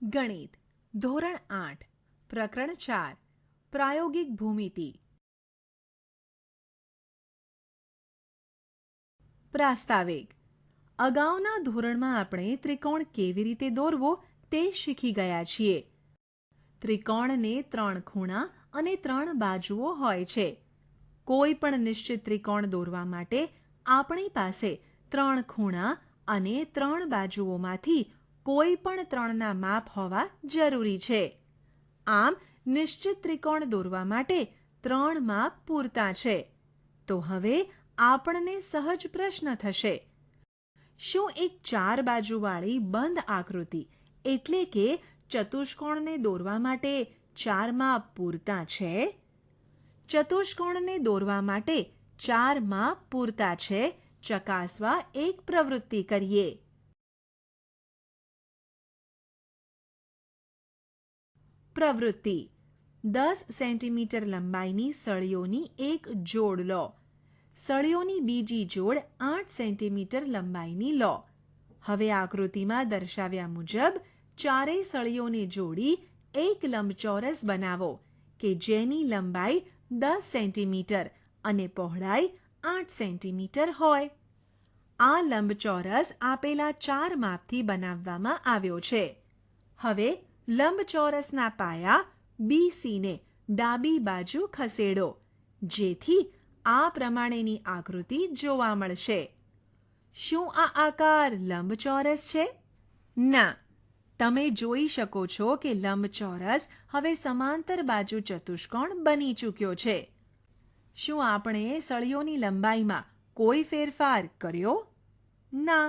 ગણિત ધોરણ 8 પ્રકરણ 4 પ્રાયોગિક ભૂમિતિ. પ્રાસ્તાવિક. અગાઉના ધોરણમાં આપણે ત્રિકોણ કેવી રીતે દોરવો તે શીખી ગયા છીએ. ત્રિકોણને 3 ખૂણા અને 3 બાજુઓ હોય છે. કોઈ પણ નિશ્ચિત ત્રિકોણ દોરવા માટે આપણી પાસે 3 ખૂણા અને 3 બાજુઓમાંથી કોઈ પણ 3ના માપ હોવા જરૂરી છે. આમ નિશ્ચિત ત્રિકોણ દોરવા માટે 3 માપ પૂરતા છે. તો હવે આપણને સહજ પ્રશ્ન થશે, શું એક 4 બાજુવાળી બંધ આકૃતિ એટલે કે ચતુષ્કોણને દોરવા માટે 4 માપ પૂરતા છે? ચતુષ્કોણને દોરવા માટે 4 માપ પૂરતા છે ચકાસવા એક પ્રવૃત્તિ કરીએ. પ્રવૃત્તિ. 10 સેન્ટીમીટર લંબાઈની સળીઓની એક જોડ લો. સળીઓની બીજી જોડ 8 સેન્ટીમીટર લંબાઈની લો. હવે આકૃતિમાં દર્શાવ્યા મુજબ ચારેય સળીઓને જોડી એક લંબચોરસ બનાવો કે જેની લંબાઈ 10 સેન્ટીમીટર અને પહોળાઈ 8 સેન્ટીમીટર હોય. આ લંબચોરસ આપેલા 4 માપથી બનાવવામાં આવ્યો છે. હવે લંબચોરસના પાયા BCને ડાબી બાજુ ખસેડો જેથી આ પ્રમાણેની આકૃતિ જોવા મળશે. શું આ આકાર લંબચોરસ છે? ના. તમે જોઈ શકો છો કે લંબચોરસ હવે સમાંતર બાજુ ચતુષ્કોણ બની ચૂક્યો છે. શું આપણે સળીઓની લંબાઈમાં કોઈ ફેરફાર કર્યો? ના.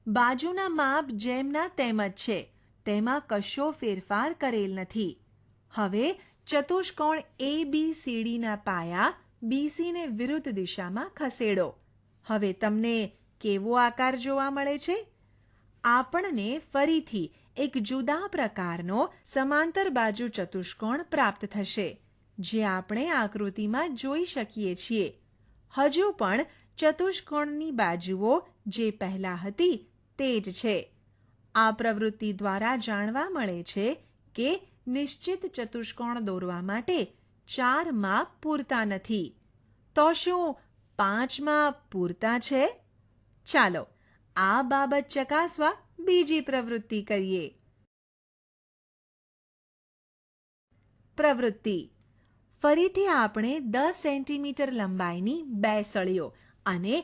બાજુના માપ જેમના તેમ જ છે. તેમાં કશો ફેરફાર કરેલ નથી. હવે ચતુષ્કોણ ABCDના પાયા BCને વિરુદ્ધ દિશામાં ખસેડો. હવે તમને કેવો આકાર જોવા મળે છે? આપણને ફરીથી એક જુદા પ્રકારનો સમાંતર બાજુ ચતુષ્કોણ પ્રાપ્ત થશે જે આપણે આકૃતિમાં જોઈ શકીએ છીએ. હજુ પણ ચતુષ્કોણની બાજુઓ જે પહેલા હતી તે જ છે. આ પ્રવૃત્તિ દ્વારા જાણવા મળે છે કે નિશ્ચિત ચતુષ્કોણ દોરવા માટે 4 માપ પૂરતા નથી. તો શું 5 માપ પૂરતા છે? ચાલો આ બાબત ચકાસવા બીજી પ્રવૃત્તિ કરીએ. પ્રવૃત્તિ. ફરીથી આપણે 10 સેન્ટીમીટર લંબાઈની 2 સળીઓ અને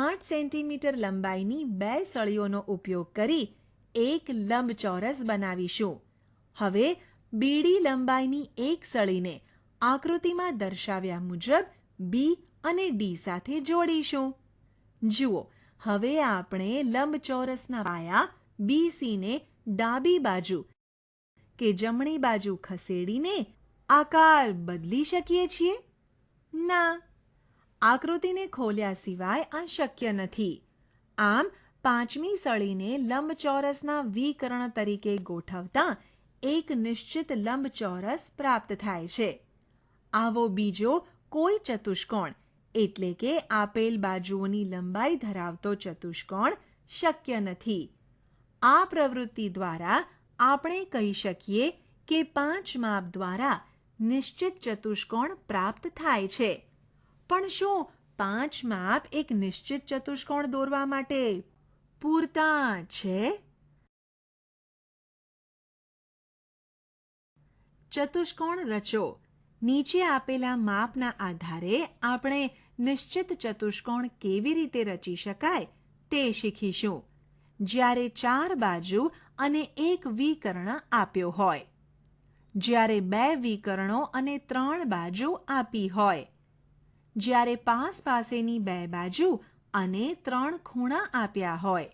8 સેન્ટીમીટર લંબાઈની 2 સળીઓનો ઉપયોગ કરી એક લંબચોરસ બનાવીશું. હવે બીડી લંબાઈની એક સળીને આકૃતિમાં દર્શાવ્યા મુજબ B અને D સાથે જોડીશું. જુઓ, હવે આપણે લંબચોરસના પાયા BCને ડાબી બાજુ કે જમણી બાજુ ખસેડીને આકાર બદલી શકીએ છીએ? ના. આકૃતિને ખોલ્યા સિવાય આ શક્ય નથી. આમ 5મી સળીને લંબચોરસના વિકર્ણ તરીકે ગોઠવતા એક નિશ્ચિત લંબચોરસ પ્રાપ્ત થાય છે. આવો બીજો કોઈ ચતુષ્કોણ એટલે કે આપેલ બાજુઓની લંબાઈ ધરાવતો ચતુષ્કોણ શક્ય નથી. આ પ્રવૃત્તિ દ્વારા આપણે કહી શકીએ કે 5 માપ દ્વારા નિશ્ચિત ચતુષ્કોણ પ્રાપ્ત થાય છે. પણ શું 5 માપ એક નિશ્ચિત ચતુષ્કોણ દોરવા માટે પૂરતા છે? ચતુષ્કોણ રચો. નીચે આપેલા માપના આધારે આપણે નિશ્ચિત ચતુષ્કોણ કેવી રીતે રચી શકાય તે શીખીશું. જ્યારે 4 બાજુ અને એક વિકર્ણ આપ્યો હોય. જ્યારે 2 વિકર્ણો અને 3 બાજુ આપી હોય. જ્યારે પાસેની 2 બાજુ અને 3 ખૂણા આપ્યા હોય.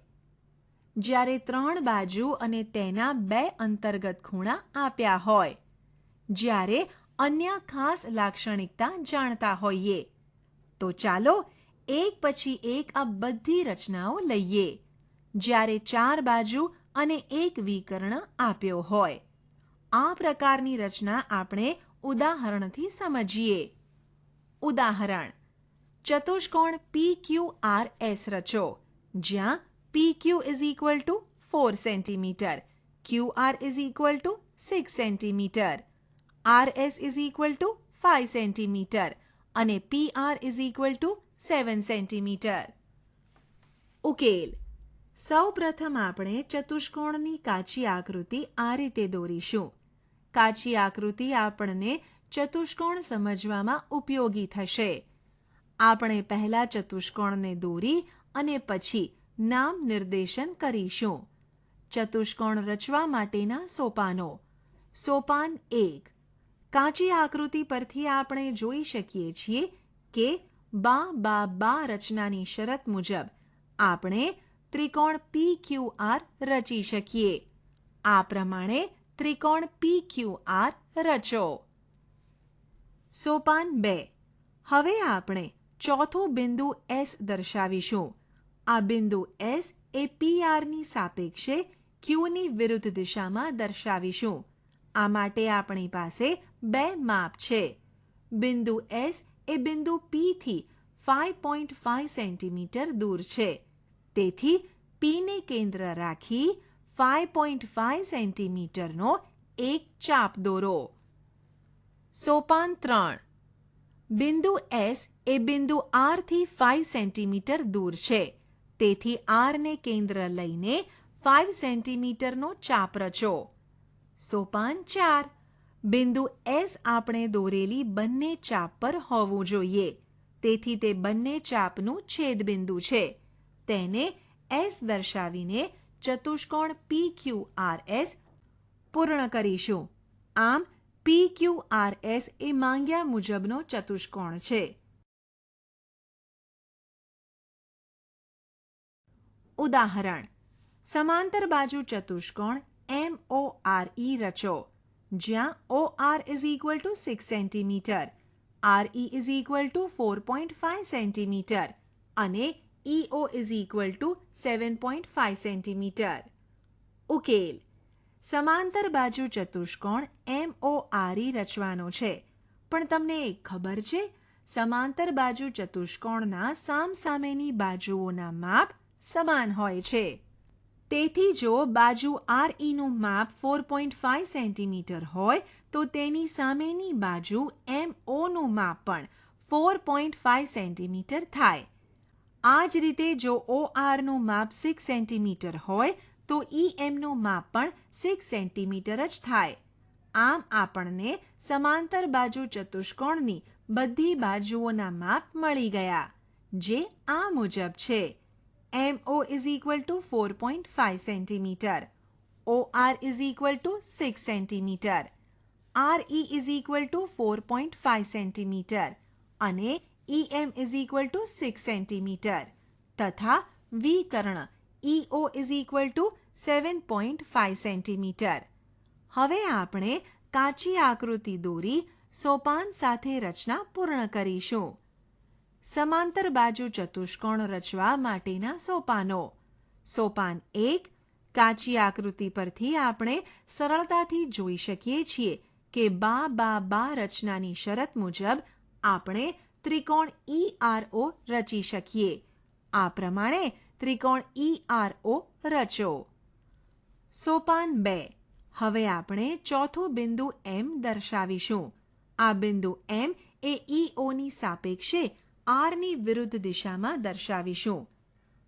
જ્યારે 3 બાજુ અને તેના 2 અંતર્ગત ખૂણા આપ્યા હોય. જ્યારે અન્ય ખાસ લાક્ષણિકતા જાણતા હોઈએ. તો ચાલો એક પછી એક આ બધી રચનાઓ લઈએ. જ્યારે 4 બાજુ અને એક વિકર્ણ આપ્યો હોય. આ પ્રકારની રચના આપણે ઉદાહરણથી સમજીએ. ઉદાહરણ. ચતુષ્કોણ PQRS રચો જ્યાં PQ = 4 centimetre QR is equal to 6 centimetre, RS is equal to 5 centimetre અને PR is equal to 7 centimetre. ઉકેલ. સૌપ્રથમ આપણે ચતુષ્કોણની કાચી આકૃતિ આ રીતે દોરીશું. કાચી આકૃતિ આપણને ચતુષ્કોણ સમજવામાં ઉપયોગી થશે. આપણે પહેલા ચતુષ્કોણને દોરી અને પછી નામ નિર્દેશન કરીશું. ચતુષ્કોણ રચવા માટેના સોપાનો. સોપાન 1. કાચી આકૃતિ પરથી આપણે જોઈ શકીએ છીએ કે બા રચનાની શરત મુજબ આપણે ત્રિકોણ PQR રચી શકીએ. આ પ્રમાણે ત્રિકોણ PQR રચો. સોપાન 2. હવે આપણે ચોથું બિંદુ S દર્શાવીશું. આ બિંદુ S એ PR ની સાપેક્ષે Qની વિરુદ્ધ દિશામાં દર્શાવીશું. આ માટે આપણી પાસે બે માપ છે. બિંદુ S એ બિંદુ P થી 5.5 સેન્ટીમીટર દૂર છે. તેથી P ને કેન્દ્ર રાખી 5.5 સેન્ટીમીટરનો એક ચાપ દોરો. સોપાન 3. બિંદુ S એ બિંદુ R થી 5 સેન્ટીમીટર દૂર છે. તેથી R ને કેન્દ્ર લઈને 5 સેન્ટીમીટરનો ચાપ રચો. સોપાન 4. બિંદુ S આપણે દોરેલી બંને ચાપ પર હોવું જોઈએ. તેથી તે બંને ચાપનું છેદબિંદુ છે. તેને S દર્શાવીને ચતુષ્કોણ PQRS પૂર્ણ કરીશું. આમ PQRS એ માંગ્યા મુજબનો ચતુષ્કોણ છે. ઉદાહરણ. સમાંતર બાજુ ચતુષ્કોણ MORE રચો. જ્યાં OR is equal to 6 centimetre, RE is equal to 4.5 centimetre અને EO is equal to 7.5 centimetre. ઉકેલ. સમાંતર બાજુ ચતુષ્કોણ MORE રચવાનો છે. પણ તમને એક ખબર છે? સમાંતર બાજુ ચતુષ્કોણના સામસામેની બાજુઓના માપ સમાન હોય છે. તેથી જો બાજુ RE નું માપ 4.5 સેન્ટીમીટર હોય તો તેની સામેની બાજુ MO નું માપ પણ 4.5 સેન્ટીમીટર થાય. આ જ રીતે જો OR નું માપ 6 સેન્ટીમીટર હોય તો EM નું માપ પણ 6 સેન્ટીમીટર જ થાય. આમ આપણને સમાંતર બાજુ ચતુષ્કોણની બધી બાજુઓના માપ મળી ગયા, જે આ મુજબ છે. MO is equal to 4.5 centimetre, OR is equal to 6 centimetre, RE is equal to 4.5 centimetre અને EM is equal to 6 centimetre તથા વિકર્ણ EO is equal to 7.5 centimetre. હવે આપણે કાચી આકૃતિ દોરી સોપાન સાથે રચના પૂર્ણ કરીશું. સમાંતર બાજુ ચતુષ્કોણ રચવા માટેના સોપાનો. સોપાન 1. કાચી આકૃતિ પરથી આપણે સરળતાથી જોઈ શકીએ છીએ કે બા રચનાની શરત મુજબ આપણે ત્રિકોણ ERO રચી શકીએ. આ પ્રમાણે ત્રિકોણ ERO રચો. સોપાન 2. હવે આપણે ચોથું બિંદુ M દર્શાવીશું. આ બિંદુ M એ EO ની સાપેક્ષે R ની વિરુદ્ધ દિશામાં દર્શાવીશું.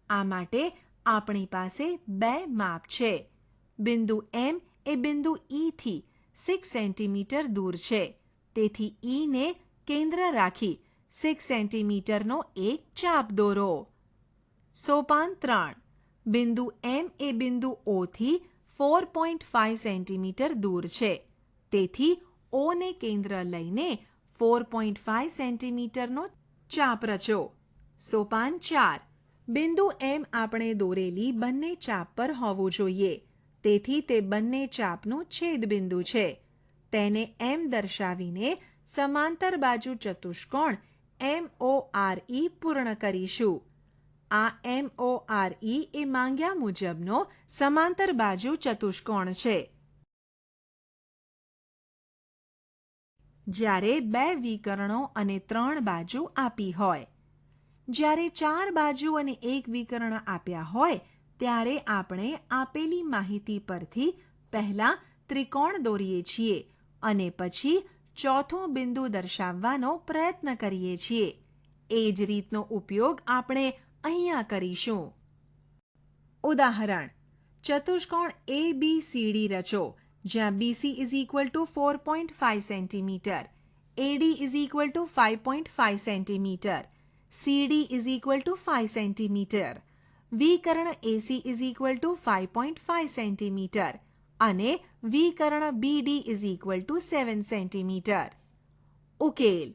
આ માટે આપણી પાસે બે માપ છે. બિંદુ M એ બિંદુ E થી 6 સેન્ટીમીટર દૂર છે. તેથી E ને કેન્દ્ર રાખી 6 સેન્ટીમીટરનો એક ચાપ દોરો. સોપાન 3. બિંદુ M એ બિંદુ O થી 4.5 સેન્ટીમીટર દૂર છે. તેથી O ને કેન્દ્ર લઈને 4.5 સેન્ટીમીટરનો ચાપ રચો. સોપાન 4. બિંદુ M આપણે દોરેલી બંને ચાપ પર હોવું જોઈએ. તેથી તે બંને ચાપનું છેદબિંદુ છે. તેને M દર્શાવીને સમાંતર બાજુ ચતુષ્કોણ MORE પૂર્ણ કરીશું. આ MORE એ માંગ્યા મુજબનો સમાંતર બાજુ ચતુષ્કોણ છે. જ્યારે બે વિકર્ણો અને 3 બાજુ આપી હોય. જ્યારે 4 બાજુ અને એક વિકર્ણ આપ્યા હોય ત્યારે આપણે આપેલી માહિતી પરથી પહેલા ત્રિકોણ દોરીએ છીએ અને પછી ચોથું બિંદુ દર્શાવવાનો પ્રયત્ન કરીએ છીએ. એ જ રીતનો ઉપયોગ આપણે અહીંયા કરીશું. ઉદાહરણ: ચતુષ્કોણ ABCD રચો, જ્યાં BC = 4.5 centimetre, AD = 5.5 centimetre, CD = 5 centimetre, વિકર્ણ AC = 5.5 સેન્ટીમીટર અને વિકર્ણ BD = 7 સેન્ટીમીટર. ઉકેલ: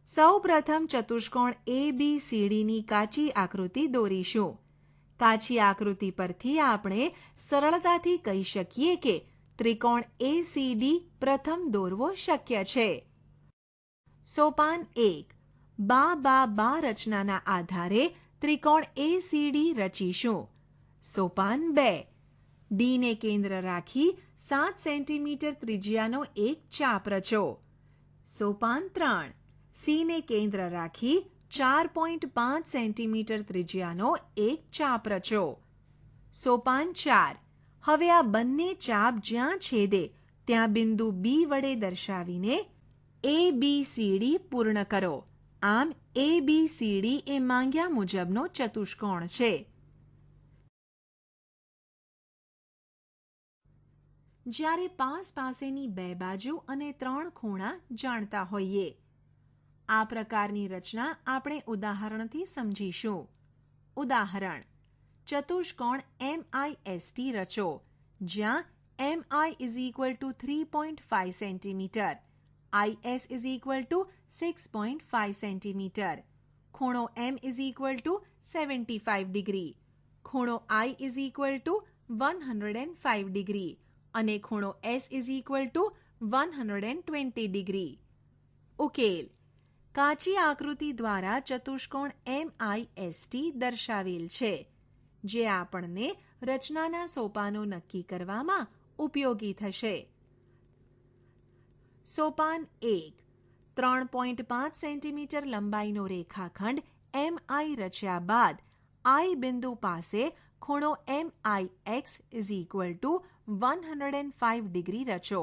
સૌપ્રથમ ચતુષ્કોણ ABCDની કાચી આકૃતિ દોરીશું. કાચી આકૃતિ પરથી આપણે સરળતાથી કહી શકીએ કે ત્રિકોણ ACD પ્રથમ દોરવો શક્ય છે. સોપાન 1. બા રચનાના આધારે ત્રિકોણ ACD રચીશું. સોપાન 2. D ને કેન્દ્ર રાખી 7 સેન્ટીમીટર ત્રિજ્યાનો એક ચાપ રચો. સોપાન 3. C ને કેન્દ્ર રાખી 4.5 સેન્ટીમીટર ત્રિજ્યાનો એક ચાપ રચો. સોપાન 4. હવે આ બંને ચાપ જ્યાં છેદે ત્યાં બિંદુ B વડે દર્શાવીને ABCD પૂર્ણ કરો. આમ ABCD એ માંગ્યા મુજબનો ચતુષ્કોણ છે. જ્યારે પાસેની બે બાજુ અને 3 ખૂણા જાણતા હોઈએ. આ પ્રકારની રચના આપણે ઉદાહરણથી સમજીશું. ઉદાહરણ: ચતુષ્કોણ MIST રચો, જ્યાં MI = 3.5 સેન્ટીમીટર, IS = 6.5 સેન્ટીમીટર, ખૂણો M = 75 ડિગ્રી, ખૂણો I = 105 ડિગ્રી અને ખૂણો S = 120 ડિગ્રી. ઉકેલ: કાચી આકૃતિ દ્વારા ચતુષ્કોણ MIST દર્શાવેલ છે, જે આપણને રચનાના સોપાનો નક્કી કરવામાં ઉપયોગી થશે. સોપાન 1. 3.5 સેન્ટીમીટર લંબાઈનો રેખાખંડ MI રચ્યા બાદ I બિંદુ પાસે ખૂણો MIX = 105 ડિગ્રી રચો.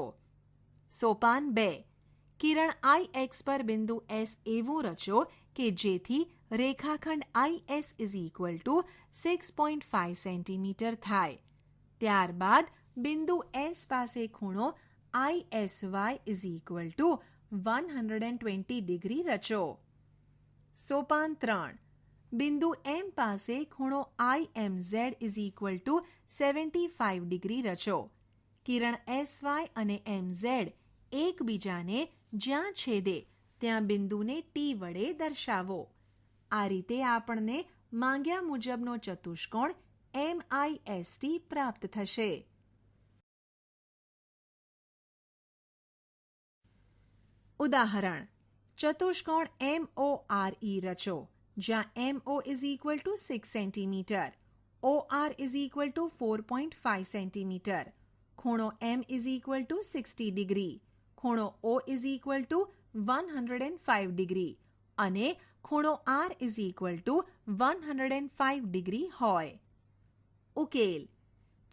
સોપાન 2. કિરણ IX પર બિંદુ S એવું રચો કે જેથી રેખાખંડ IS = 6.5 સેન્ટીમીટર થાય. ત્યારબાદ બિંદુ S પાસે ખૂણો ISY = 120 ડિગ્રી રચો. સોપાન 3. બિંદુ M પાસે ખૂણો IMZ = 75 ડિગ્રી રચો. કિરણ SY અને MZ એકબીજાને જ્યાં છેદે ત્યાં બિંદુને T વડે દર્શાવો. આ રીતે આપણને માંગ્યા મુજબનો ચતુષ્કોણ MIST પ્રાપ્ત થશે. ઉદાહરણ: ચતુષ્કોણ MORE રચો, જ્યાં MO = 6 સેન્ટીમીટર, OR = 4.5 સેન્ટીમીટર, ખૂણો M = 60 ડિગ્રી, ખૂણો O = 105 ડિગ્રી અને ખૂણો R = 105 ડિગ્રી હોય. ઉકેલ: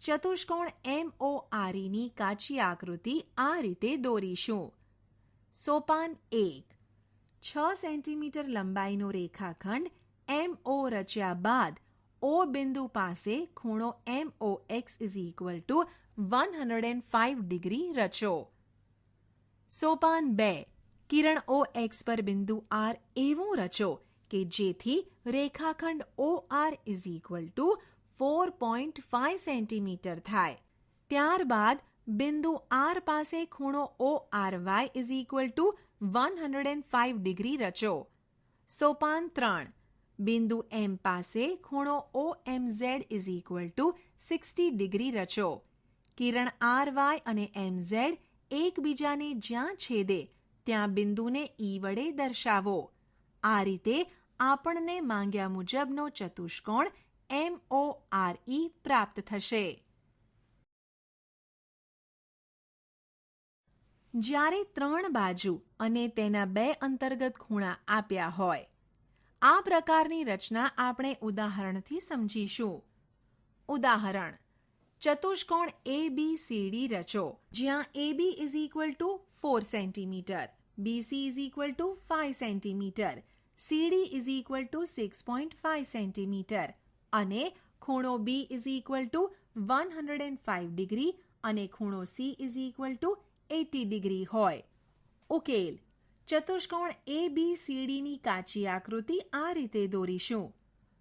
ચતુષ્કોણ MOREની કાચી આકૃતિ આ રીતે દોરીશું. સોપાન 1. 6 સેન્ટીમીટર લંબાઈનો રેખાખંડ MO રચ્યા બાદ O બિંદુ પાસે ખૂણો MOX = 105 ડિગ્રી રચો. સોપાન 2. કિરણ OX પર બિંદુ R એવું રચો કે જેથી રેખાખંડ OR = 4.5 સેન્ટીમીટર થાય. ત્યારબાદ બિંદુ R પાસે ખૂણો ORY = 105 ડિગ્રી રચો. સોપાન 3. બિંદુ M પાસે ખૂણો OMZ = 60 ડિગ્રી રચો. કિરણ RY અને MZ એકબીજાને જ્યાં છેદે ત્યાં બિંદુને E વડે દર્શાવો. આ રીતે આપણને માંગ્યા મુજબનો ચતુષ્કોણ MORE પ્રાપ્ત થશે. જ્યારે 3 બાજુ અને તેના 2 અંતર્ગત ખૂણા આપ્યા હોય. આ પ્રકારની રચના આપણે ઉદાહરણથી સમજીશું. ઉદાહરણ: ચતુષ્કોણ ABCD રચો, જ્યાં AB is equal to 4 centimetre, BC is equal to 5 centimetre, CD is equal to 6.5 centimetre અને ખૂણો B is equal to 105 degree અને ખૂણો C is equal to 80 degree હોય. ઉકેલ: ચતુષ્કોણ ABCDની કાચી આકૃતિ આ રીતે દોરીશું.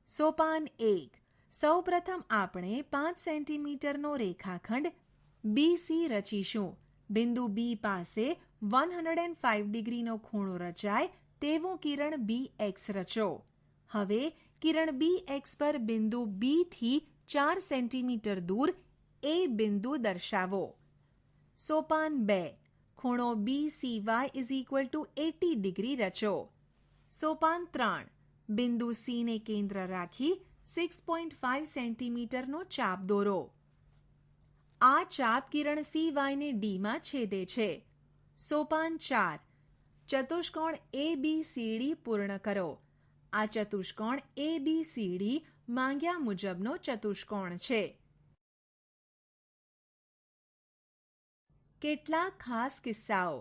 સોપાન 1. સૌપ્રથમ આપણે 5 સેન્ટીમીટરનો રેખાખંડ BC રચીશું. બિંદુ B પાસે 105 ડિગ્રીનો ખૂણો રચાય તેવું કિરણ BX રચો. હવે કિરણ BX પર બિંદુ B થી 4 સેન્ટીમીટર દૂર A બિંદુ દર્શાવો. સોપાન 2. ખૂણો BCY is equal to 80 degree રચો. સોપાન 3. બિંદુ C ને કેન્દ્ર રાખી 6.5 સેન્ટીમીટરનો ચાપ દોરો. આ ચાપ કિરણ CY ને D માં છેદે છે. સોપાન 4. ચતુષ્કોણ ABCD પૂર્ણ કરો. આ ચતુષ્કોણ ABCD માંગ્યા મુજબનો ચતુષ્કોણ છે. કેટલાક ખાસ કિસ્સાઓ.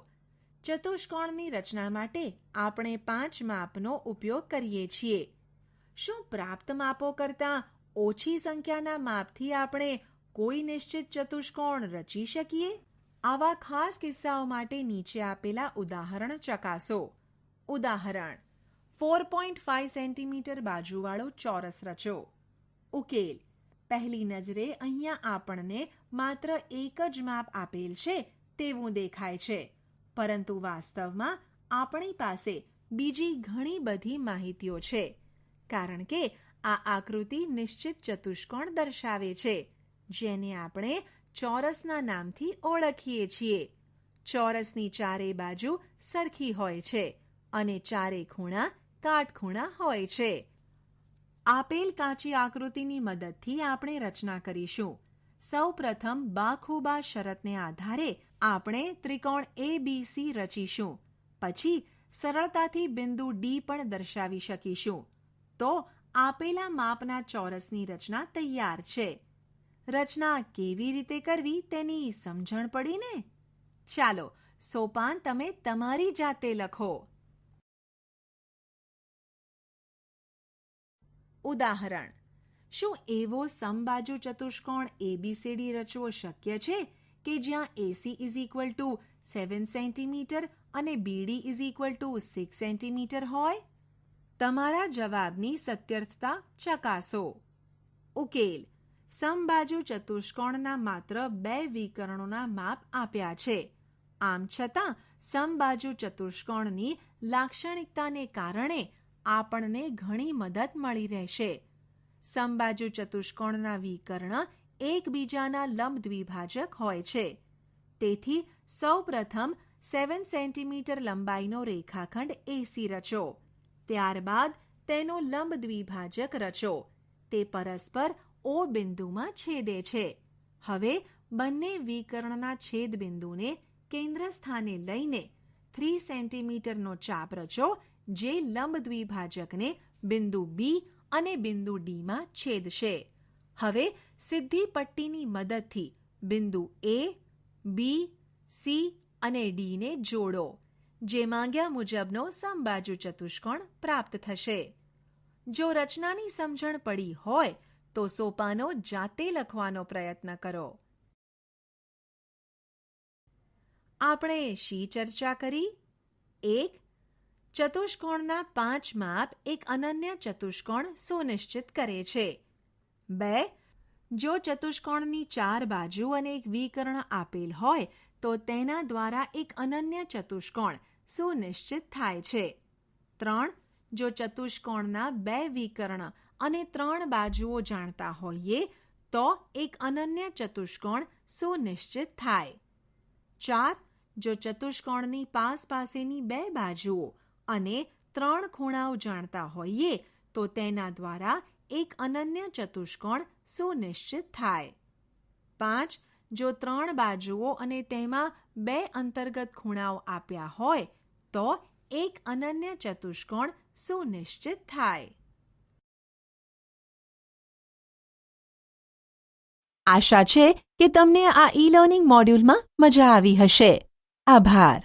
ચતુષ્કોણની રચના માટે આપણે 5 માપનો ઉપયોગ કરીએ છીએ. શું પ્રાપ્ત માપો કરતાં ઓછી સંખ્યાના માપથી આપણે કોઈ નિશ્ચિત ચતુષ્કોણ રચી શકીએ? આવા ખાસ કિસ્સાઓ માટે નીચે આપેલા ઉદાહરણ ચકાસો. ઉદાહરણ: 4.5 સેન્ટીમીટર બાજુવાળો ચોરસ રચો. ઉકેલ: પહેલી નજરે અહીંયા આપણને માત્ર એક જ માપ આપેલ છે તેવું દેખાય છે, પરંતુ વાસ્તવમાં આપણી પાસે બીજી ઘણી બધી માહિતીઓ છે, કારણ કે આ આકૃતિ નિશ્ચિત ચતુષ્કોણ દર્શાવે છે, જેને આપણે ચોરસના નામથી ઓળખીએ છીએ. ચોરસની ચારે બાજુ સરખી હોય છે અને ચારે ખૂણા કાટખૂણા હોય છે. આપેલ કાચી આકૃતિની મદદથી આપણે રચના કરીશું. સૌપ્રથમ બાખુબા શરતને આધારે આપણે ત્રિકોણ ABC રચીશું. પછી સરળતાથી બિંદુ D પણ દર્શાવી શકીશું. તો આપેલા માપના ચોરસની રચના તૈયાર છે. રચના કેવી રીતે કરવી તેની સમજણ પડી ને? ચાલો સોપાન તમે તમારી જાતે લખો. ઉદાહરણ: શું એવો સમબાજુ ચતુષ્કોણ ABCD રચવો શક્ય છે કે જ્યાં AC is equal to 7 centimetre અને BD is equal to 6 centimetre હોય? તમારા જવાબની સત્યર્થતા ચકાસો. ઉકેલ: સમબાજુ ચતુષ્કોણના માત્ર 2 વિકર્ણોના માપ આપ્યા છે. આમ છતાં સમબાજુ ચતુષ્કોણની લાક્ષણિકતાને કારણે આપણને ઘણી મદદ મળી રહેશે. સમબાજુ ચતુષ્કોણના વિકર્ણ એકબીજાના લંબ દ્વિભાજક હોય છે. તેથી સૌપ્રથમ 7 સેન્ટીમીટર લંબાઈનો રેખાખંડ AC રચો. ત્યારબાદ તેનો લંબ દ્વિભાજક રચો. તે પરસ્પર O બિંદુમાં છેદે છે. હવે બંને વિકર્ણના છેદ બિંદુને કેન્દ્ર સ્થાને લઈને 3 સેન્ટીમીટરનો ચાપ રચો, જે લંબ દ્વિભાજકને બિંદુ B અને બિંદુ D માં છેદશે. હવે સીધી પટ્ટીની મદદથી બિંદુ A, B, C અને D ને જોડો, જે માંગ્યા મુજબનો સમબાજુ ચતુષ્કોણ પ્રાપ્ત થશે. જો રચનાની સમજણ પડી હોય તો સોપાનો જાતે લખવાનો પ્રયત્ન કરો. આપણે શી ચર્ચા કરી? 1. ચતુષ્કોણના 5 માપ એક અનન્ય ચતુષ્કોણ સુનિશ્ચિત કરે છે. 2. જો ચતુષ્કોણની 4 બાજુ અને એક વિકર્ણ આપેલ હોય તો તેના દ્વારા એક અનન્ય ચતુષ્કોણ સુનિશ્ચિત થાય છે. 3. જો ચતુષ્કોણના 2 વિકર્ણ અને 3 બાજુઓ જાણતા હોઈએ તો એક અનન્ય ચતુષ્કોણ સુનિશ્ચિત થાય. 4. જો ચતુષ્કોણની પાસેની 2 બાજુઓ અને 3 ખૂણાઓ જાણતા હોઈએ તો તેના દ્વારા એક અનન્ય ચતુષ્કોણ સુનિશ્ચિત થાય. 5. જો 3 બાજુઓ અને તેમાં 2 અંતર્ગત ખૂણાઓ આપ્યા હોય તો એક અનન્ય ચતુષ્કોણ સુનિશ્ચિત થાય. આશા છે કે તમને આ ઈ લર્નિંગ મોડ્યુલમાં મજા આવી હશે. આભાર.